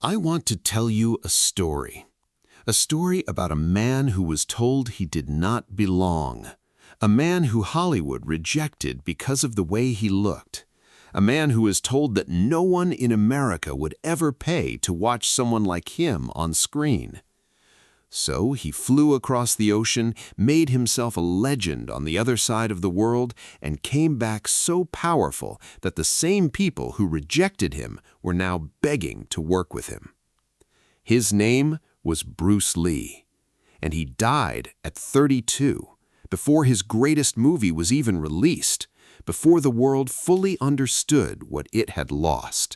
I want to tell you a story. A story about a man who was told he did not belong. A man who Hollywood rejected because of the way he looked. A man who was told that no one in America would ever pay to watch someone like him on screen. So he flew across the ocean, made himself a legend on the other side of the world, and came back so powerful that the same people who rejected him were now begging to work with him. His name was Bruce Lee, and he died at 32, before his greatest movie was even released, before the world fully understood what it had lost.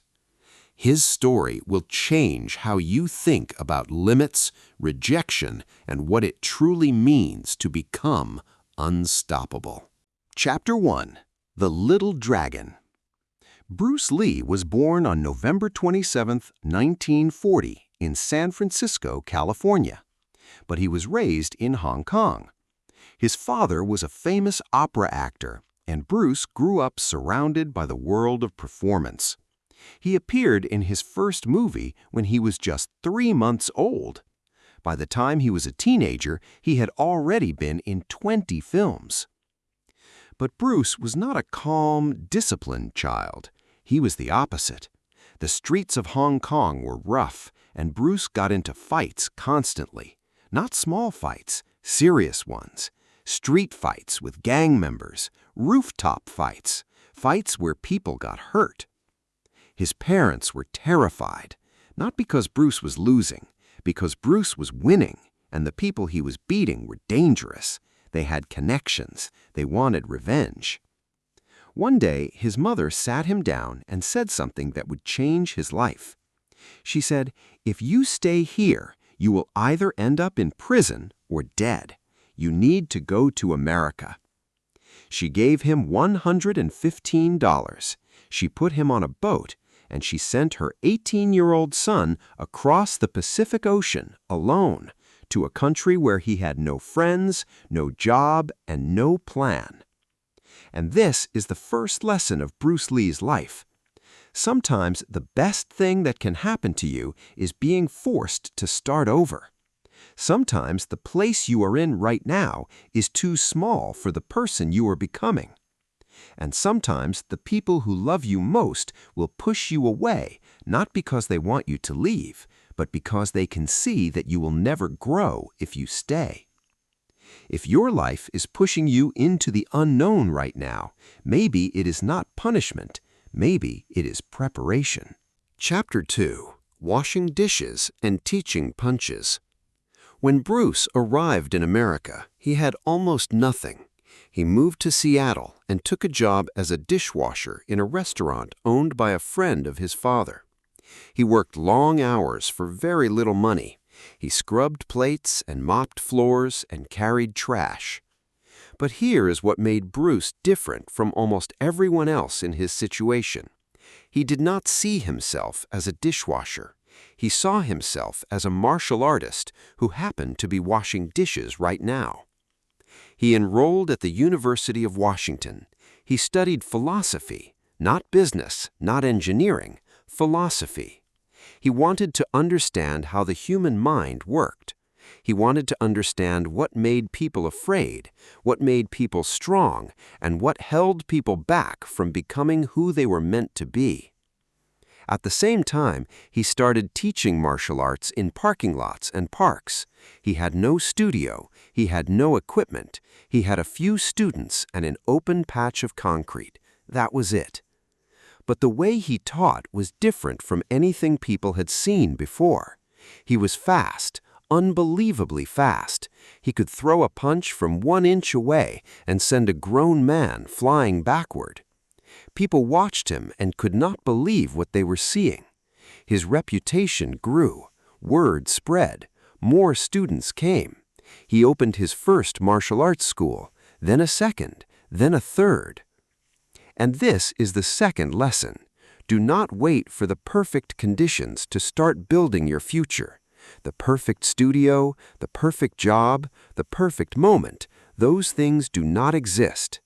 His story will change how you think about limits, rejection, and what it truly means to become unstoppable. Chapter 1. The Little Dragon. Bruce Lee was born on November 27, 1940, in San Francisco, California. But he was raised in Hong Kong. His father was a famous opera actor, and Bruce grew up surrounded by the world of performance. He appeared in his first movie when he was just 3 months old. By the time he was a teenager, he had already been in 20 films. But Bruce was not a calm, disciplined child. He was the opposite. The streets of Hong Kong were rough, and Bruce got into fights constantly. Not small fights, serious ones. Street fights with gang members, rooftop fights, fights where people got hurt. His parents were terrified, not because Bruce was losing, because Bruce was winning, and the people he was beating were dangerous. They had connections. They wanted revenge. One day, his mother sat him down and said something that would change his life. She said, "If you stay here, you will either end up in prison or dead. You need to go to America." She gave him $115. She put him on a boat, and she sent her 18-year-old son across the Pacific Ocean alone to a country where he had no friends, no job, and no plan. And this is the first lesson of Bruce Lee's life. Sometimes the best thing that can happen to you is being forced to start over. Sometimes the place you are in right now is too small for the person you are becoming. And sometimes the people who love you most will push you away, not because they want you to leave, but because they can see that you will never grow if you stay. If your life is pushing you into the unknown right now, maybe it is not punishment, maybe it is preparation. Chapter 2. Washing Dishes and Teaching Punches. When Bruce arrived in America, he had almost nothing. He moved to Seattle and took a job as a dishwasher in a restaurant owned by a friend of his father. He worked long hours for very little money. He scrubbed plates and mopped floors and carried trash. But here is what made Bruce different from almost everyone else in his situation. He did not see himself as a dishwasher. He saw himself as a martial artist who happened to be washing dishes right now. He enrolled at the University of Washington. He studied philosophy, not business, not engineering, philosophy. He wanted to understand how the human mind worked. He wanted to understand what made people afraid, what made people strong, and what held people back from becoming who they were meant to be. At the same time, he started teaching martial arts in parking lots and parks. He had no studio, he had no equipment, he had a few students and an open patch of concrete. That was it. But the way he taught was different from anything people had seen before. He was fast, unbelievably fast. He could throw a punch from 1 inch away and send a grown man flying backward. People watched him and could not believe what they were seeing. His reputation grew. Word spread. More students came. He opened his first martial arts school, then a second, then a third. And this is the second lesson. Do not wait for the perfect conditions to start building your future. The perfect studio, the perfect job, the perfect moment, those things do not exist.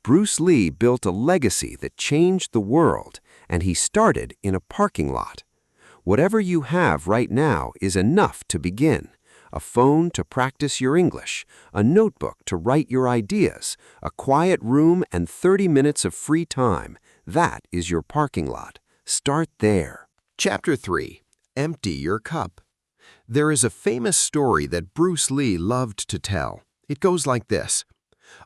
Bruce Lee built a legacy that changed the world, and he started in a parking lot. Whatever you have right now is enough to begin. A phone to practice your English, a notebook to write your ideas, a quiet room and 30 minutes of free time. That is your parking lot. Start there. Chapter 3. Empty your cup. There is a famous story that Bruce Lee loved to tell. It goes like this.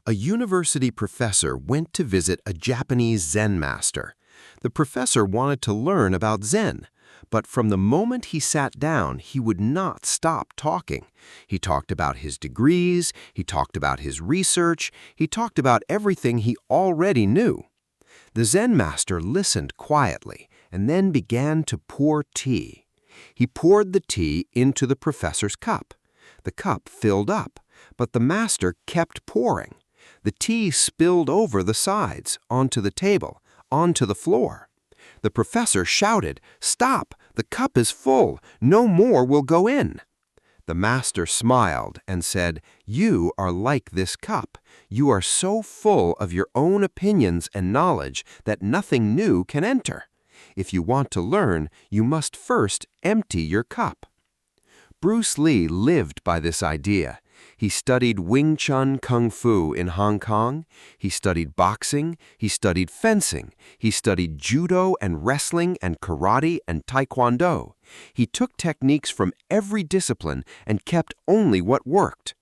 A university professor went to visit a Japanese Zen master. The professor wanted to learn about Zen, but from the moment he sat down, he would not stop talking. He talked about his degrees, he talked about his research, he talked about everything he already knew. The Zen master listened quietly and then began to pour tea. He poured the tea into the professor's cup. The cup filled up, but the master kept pouring. The tea spilled over the sides, onto the table, onto the floor. The professor shouted, "Stop! The cup is full. No more will go in." The master smiled and said, "You are like this cup. You are so full of your own opinions and knowledge that nothing new can enter. If you want to learn, you must first empty your cup." Bruce Lee lived by this idea. He studied Wing Chun Kung Fu in Hong Kong. He studied boxing. He studied fencing. He studied judo and wrestling and karate and taekwondo. He took techniques from every discipline and kept only what worked.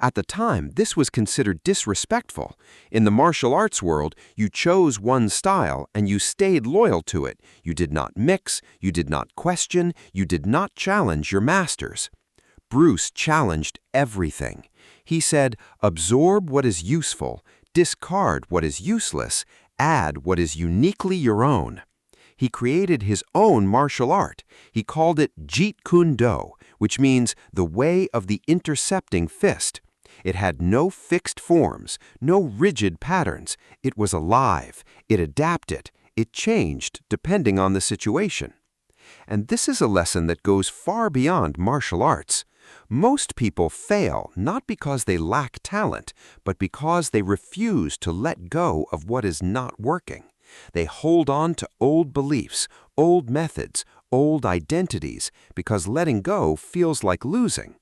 At the time, this was considered disrespectful. In the martial arts world, you chose one style and you stayed loyal to it. You did not mix, you did not question, you did not challenge your masters. Bruce challenged everything. He said, absorb what is useful, discard what is useless, add what is uniquely your own. He created his own martial art. He called it Jeet Kune Do, which means the way of the intercepting fist. It had no fixed forms, no rigid patterns. It was alive. It adapted. It changed depending on the situation. And this is a lesson that goes far beyond martial arts. Most people fail not because they lack talent, but because they refuse to let go of what is not working. They hold on to old beliefs, old methods, old identities, because letting go feels like losing.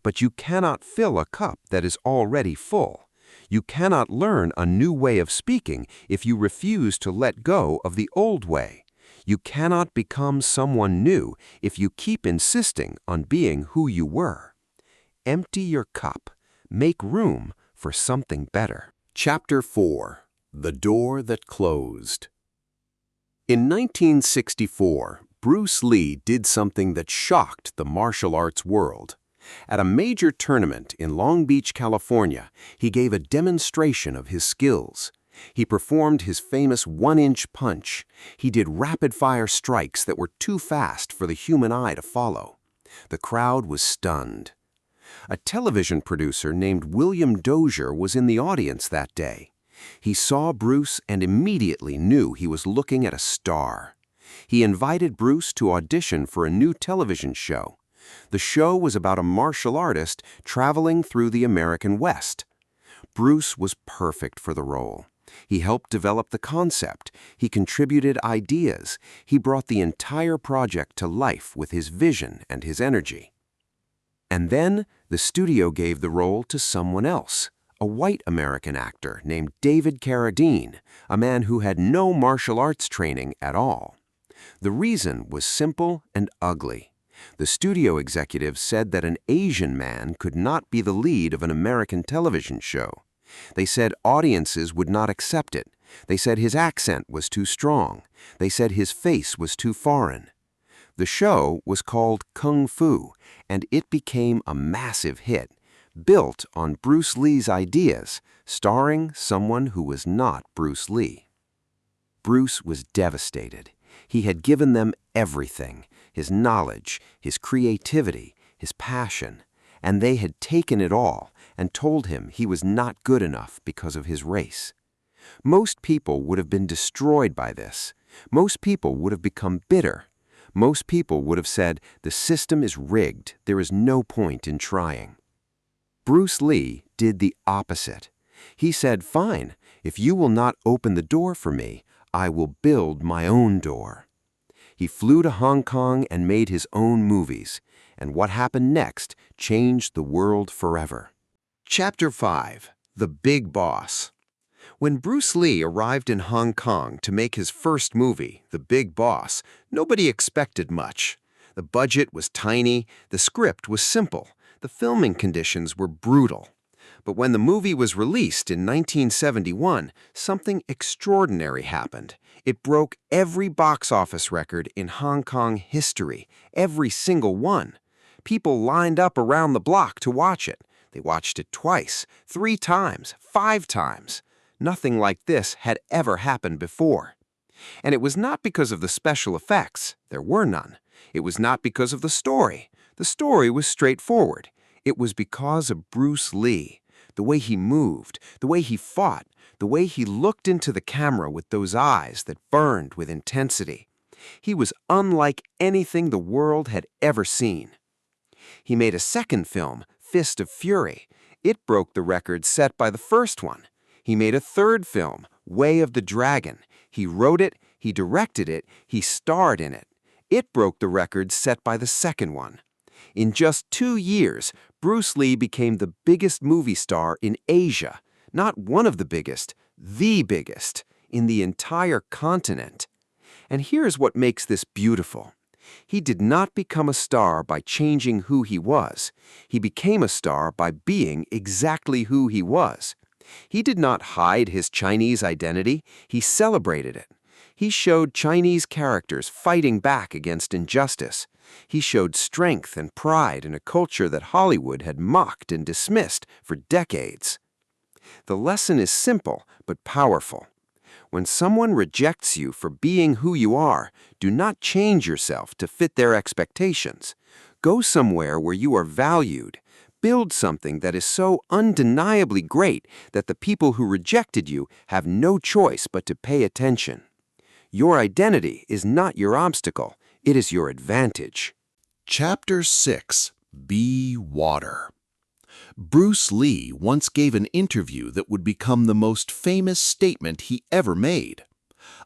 But you cannot fill a cup that is already full. You cannot learn a new way of speaking if you refuse to let go of the old way. You cannot become someone new if you keep insisting on being who you were. Empty your cup. Make room for something better. Chapter 4. The Door That Closed. In 1964, Bruce Lee did something that shocked the martial arts world. At a major tournament in Long Beach, California, he gave a demonstration of his skills. He performed his famous one-inch punch. He did rapid-fire strikes that were too fast for the human eye to follow. The crowd was stunned. A television producer named William Dozier was in the audience that day. He saw Bruce and immediately knew he was looking at a star. He invited Bruce to audition for a new television show. The show was about a martial artist traveling through the American West. Bruce was perfect for the role. He helped develop the concept. He contributed ideas. He brought the entire project to life with his vision and his energy. And then the studio gave the role to someone else, a white American actor named David Carradine, a man who had no martial arts training at all. The reason was simple and ugly. The studio executives said that an Asian man could not be the lead of an American television show. They said audiences would not accept it. They said his accent was too strong. They said his face was too foreign. The show was called Kung Fu, and it became a massive hit, built on Bruce Lee's ideas, starring someone who was not Bruce Lee. Bruce was devastated. He had given them everything, his knowledge, his creativity, his passion, and they had taken it all and told him he was not good enough because of his race. Most people would have been destroyed by this. Most people would have become bitter. Most people would have said, the system is rigged, there is no point in trying. Bruce Lee did the opposite. He said, fine, if you will not open the door for me, I will build my own door. He flew to Hong Kong and made his own movies. And what happened next changed the world forever. Chapter 5. The Big Boss. When Bruce Lee arrived in Hong Kong to make his first movie, The Big Boss, nobody expected much. The budget was tiny, the script was simple, the filming conditions were brutal. But when the movie was released in 1971, something extraordinary happened. It broke every box office record in Hong Kong history, every single one. People lined up around the block to watch it. They watched it twice, 3 times, 5 times. Nothing like this had ever happened before. And it was not because of the special effects. There were none. It was not because of the story. The story was straightforward. It was because of Bruce Lee. The way he moved, the way he fought, the way he looked into the camera with those eyes that burned with intensity. He was unlike anything the world had ever seen. He made a second film, Fist of Fury. It broke the record set by the first one. He made a third film, Way of the Dragon. He wrote it, he directed it, he starred in it. It broke the record set by the second one. In just 2 years, Bruce Lee became the biggest movie star in Asia, not one of the biggest in the entire continent. And here's what makes this beautiful. He did not become a star by changing who he was. He became a star by being exactly who he was. He did not hide his Chinese identity, he celebrated it. He showed Chinese characters fighting back against injustice. He showed strength and pride in a culture that Hollywood had mocked and dismissed for decades. The lesson is simple but powerful. When someone rejects you for being who you are, do not change yourself to fit their expectations. Go somewhere where you are valued. Build something that is so undeniably great that the people who rejected you have no choice but to pay attention. Your identity is not your obstacle, it is your advantage. Chapter 6. Be Water. Bruce Lee once gave an interview that would become the most famous statement he ever made.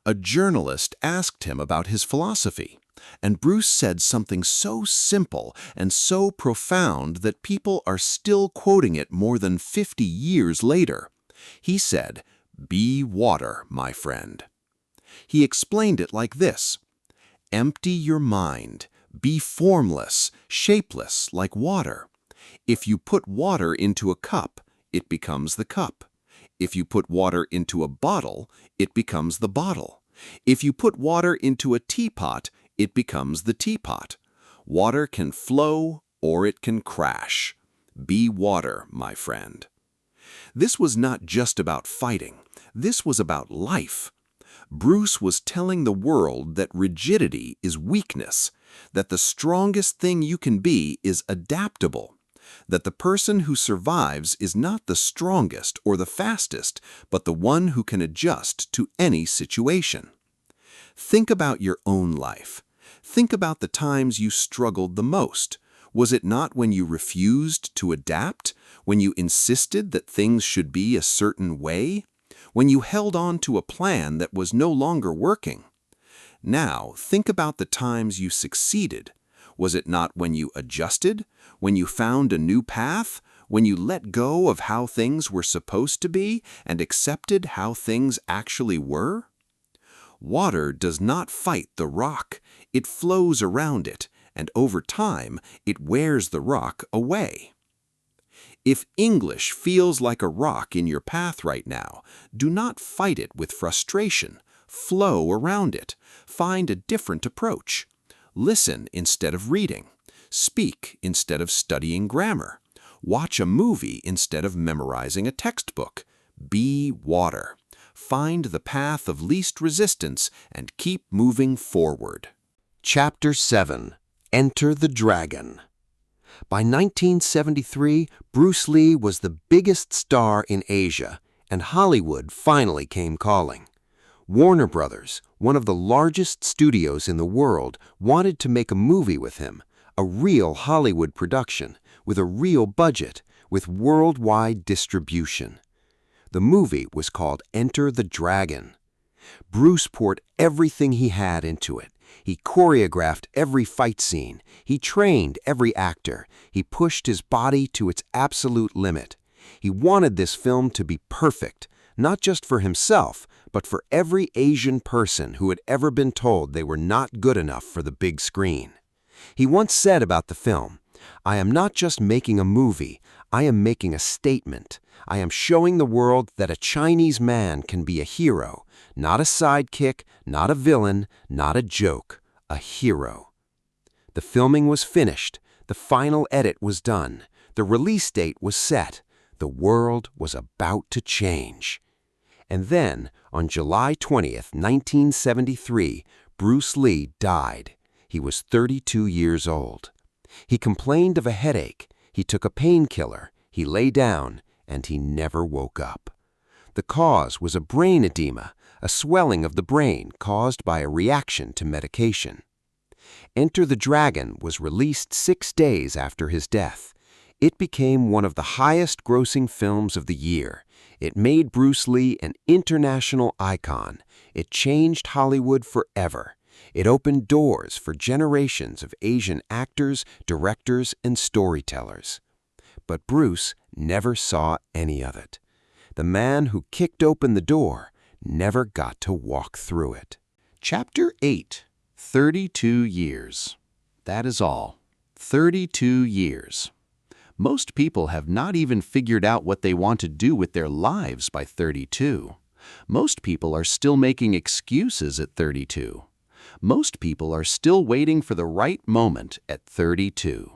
A journalist asked him about his philosophy, and Bruce said something so simple and so profound that people are still quoting it more than 50 years later. He said, "Be water, my friend." He explained it like this: empty your mind, be formless, shapeless like water. If you put water into a cup, it becomes the cup. If you put water into a bottle, it becomes the bottle. If you put water into a teapot, it becomes the teapot. Water can flow or it can crash. Be water, my friend. This was not just about fighting. This was about life. Bruce was telling the world that rigidity is weakness, that the strongest thing you can be is adaptable, that the person who survives is not the strongest or the fastest, but the one who can adjust to any situation. Think about your own life. Think about the times you struggled the most. Was it not when you refused to adapt, when you insisted that things should be a certain way, when you held on to a plan that was no longer working? Now, think about the times you succeeded. Was it not when you adjusted, when you found a new path, when you let go of how things were supposed to be and accepted how things actually were? Water does not fight the rock. It flows around it, and over time, it wears the rock away. If English feels like a rock in your path right now, do not fight it with frustration. Flow around it. Find a different approach. Listen instead of reading. Speak instead of studying grammar. Watch a movie instead of memorizing a textbook. Be water. Find the path of least resistance and keep moving forward. Chapter 7. Enter the Dragon. By 1973, Bruce Lee was the biggest star in Asia, and Hollywood finally came calling. Warner Brothers, one of the largest studios in the world, wanted to make a movie with him, a real Hollywood production, with a real budget, with worldwide distribution. The movie was called Enter the Dragon. Bruce poured everything he had into it. He choreographed every fight scene. He trained every actor. He pushed his body to its absolute limit. He wanted this film to be perfect, not just for himself, but for every Asian person who had ever been told they were not good enough for the big screen. He once said about the film, "I am not just making a movie, I am making a statement. I am showing the world that a Chinese man can be a hero, not a sidekick, not a villain, not a joke, a hero." The filming was finished. The final edit was done. The release date was set. The world was about to change. And then, on July 20th, 1973, Bruce Lee died. He was 32 years old. He complained of a headache. He took a painkiller. He lay down, and he never woke up. The cause was a brain edema, a swelling of the brain caused by a reaction to medication. Enter the Dragon was released 6 days after his death. It became one of the highest-grossing films of the year. It made Bruce Lee an international icon. It changed Hollywood forever. It opened doors for generations of Asian actors, directors, and storytellers. But Bruce never saw any of it. The man who kicked open the door never got to walk through it. Chapter 8. 32 years. That is all. 32 years. Most people have not even figured out what they want to do with their lives by 32. Most people are still making excuses at 32. Most people are still waiting for the right moment at 32.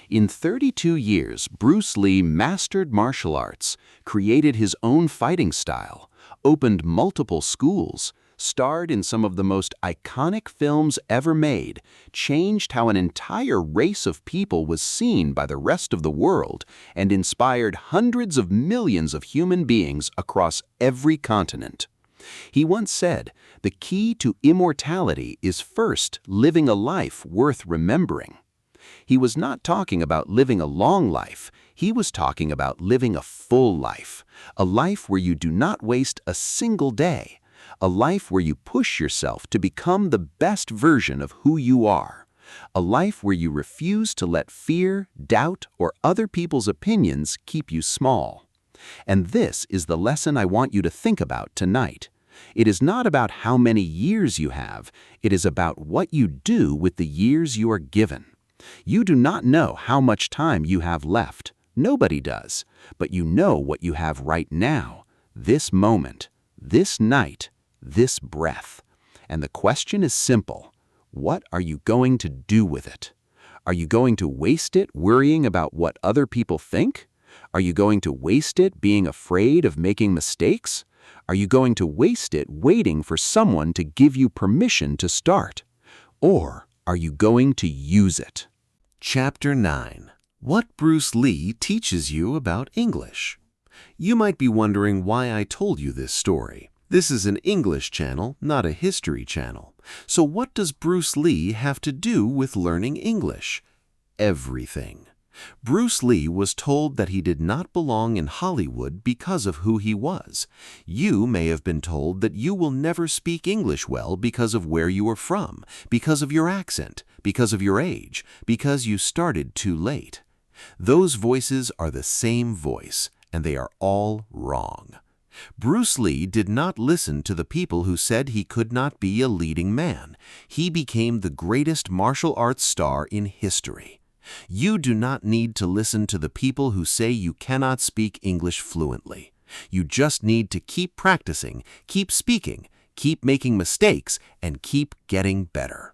In 32 years, Bruce Lee mastered martial arts, created his own fighting style, opened multiple schools, starred in some of the most iconic films ever made, changed how an entire race of people was seen by the rest of the world, and inspired hundreds of millions of human beings across every continent. He once said, "The key to immortality is first living a life worth remembering." He was not talking about living a long life. He was talking about living a full life, a life where you do not waste a single day, a life where you push yourself to become the best version of who you are, a life where you refuse to let fear, doubt, or other people's opinions keep you small. And this is the lesson I want you to think about tonight. It is not about how many years you have. It is about what you do with the years you are given. You do not know how much time you have left. Nobody does. But you know what you have right now, this moment, this night, this breath. And the question is simple. What are you going to do with it? Are you going to waste it worrying about what other people think? Are you going to waste it being afraid of making mistakes? Are you going to waste it waiting for someone to give you permission to start? Or are you going to use it? Chapter 9. What Bruce Lee teaches you about English. You might be wondering why I told you this story. This is an English channel, not a history channel. So what does Bruce Lee have to do with learning English? Everything. Bruce Lee was told that he did not belong in Hollywood because of who he was. You may have been told that you will never speak English well because of where you are from, because of your accent, because of your age, because you started too late. Those voices are the same voice, and they are all wrong. Bruce Lee did not listen to the people who said he could not be a leading man. He became the greatest martial arts star in history. You do not need to listen to the people who say you cannot speak English fluently. You just need to keep practicing, keep speaking, keep making mistakes, and keep getting better.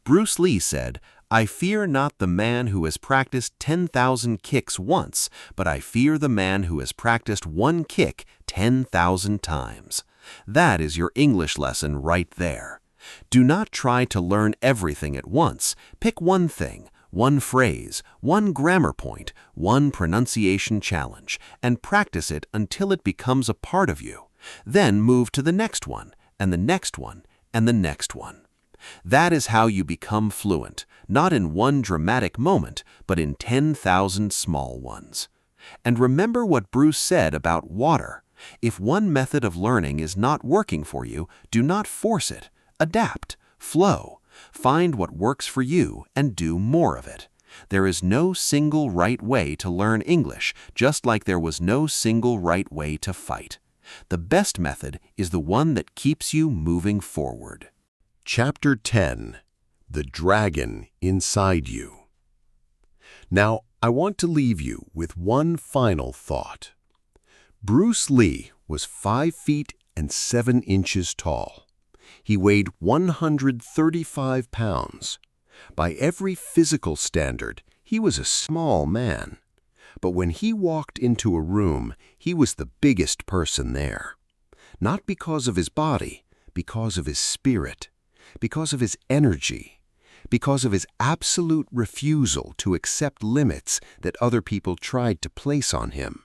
Bruce Lee said, "I fear not the man who has practiced 10,000 kicks once, but I fear the man who has practiced one kick 10,000 times." That is your English lesson right there. Do not try to learn everything at once. Pick one thing, one phrase, one grammar point, one pronunciation challenge, and practice it until it becomes a part of you. Then move to the next one, and the next one, and the next one. That is how you become fluent, not in one dramatic moment, but in 10,000 small ones. And remember what Bruce said about water. If one method of learning is not working for you, do not force it. Adapt. Flow. Find what works for you and do more of it. There is no single right way to learn English, just like there was no single right way to fight. The best method is the one that keeps you moving forward. Chapter 10. The Dragon Inside You. Now, I want to leave you with one final thought. Bruce Lee was 5 feet and 7 inches tall. He weighed 135 pounds. By every physical standard, he was a small man. But when he walked into a room, he was the biggest person there. Not because of his body, because of his spirit, because of his energy, because of his absolute refusal to accept limits that other people tried to place on him.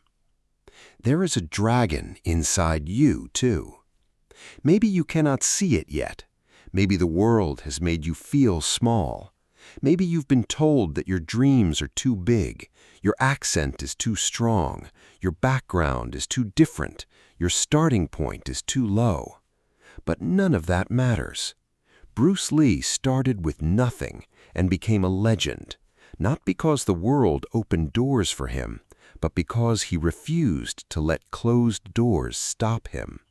There is a dragon inside you, too. Maybe you cannot see it yet. Maybe the world has made you feel small. Maybe you've been told that your dreams are too big, your accent is too strong, your background is too different, your starting point is too low. But none of that matters. Bruce Lee started with nothing and became a legend, not because the world opened doors for him, but because he refused to let closed doors stop him.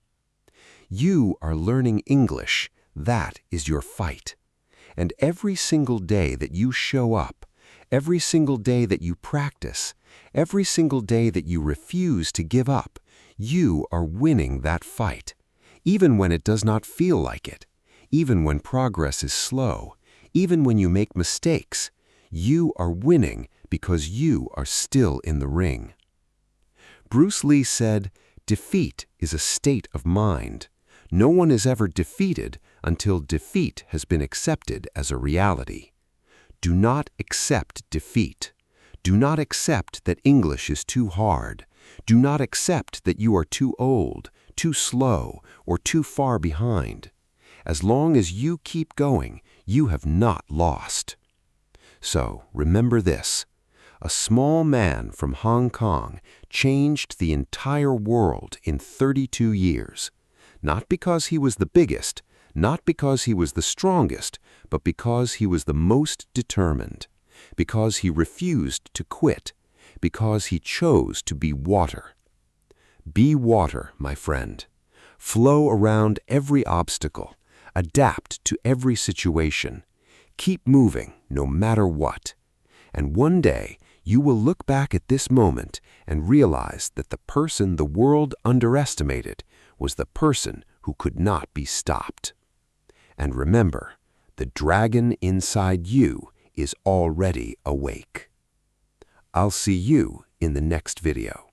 You are learning English. That is your fight. And every single day that you show up, every single day that you practice, every single day that you refuse to give up, you are winning that fight, even when it does not feel like it, even when progress is slow, even when you make mistakes. You are winning because you are still in the ring. Bruce Lee said, "Defeat is a state of mind. No one is ever defeated until defeat has been accepted as a reality." Do not accept defeat. Do not accept that English is too hard. Do not accept that you are too old, too slow, or too far behind. As long as you keep going, you have not lost. So remember this. A small man from Hong Kong changed the entire world in 32 years. Not because he was the biggest, not because he was the strongest, but because he was the most determined, because he refused to quit, because he chose to be water. Be water, my friend. Flow around every obstacle. Adapt to every situation. Keep moving, no matter what. And one day, you will look back at this moment and realize that the person the world underestimated was the person who could not be stopped. And remember, the dragon inside you is already awake. I'll see you in the next video.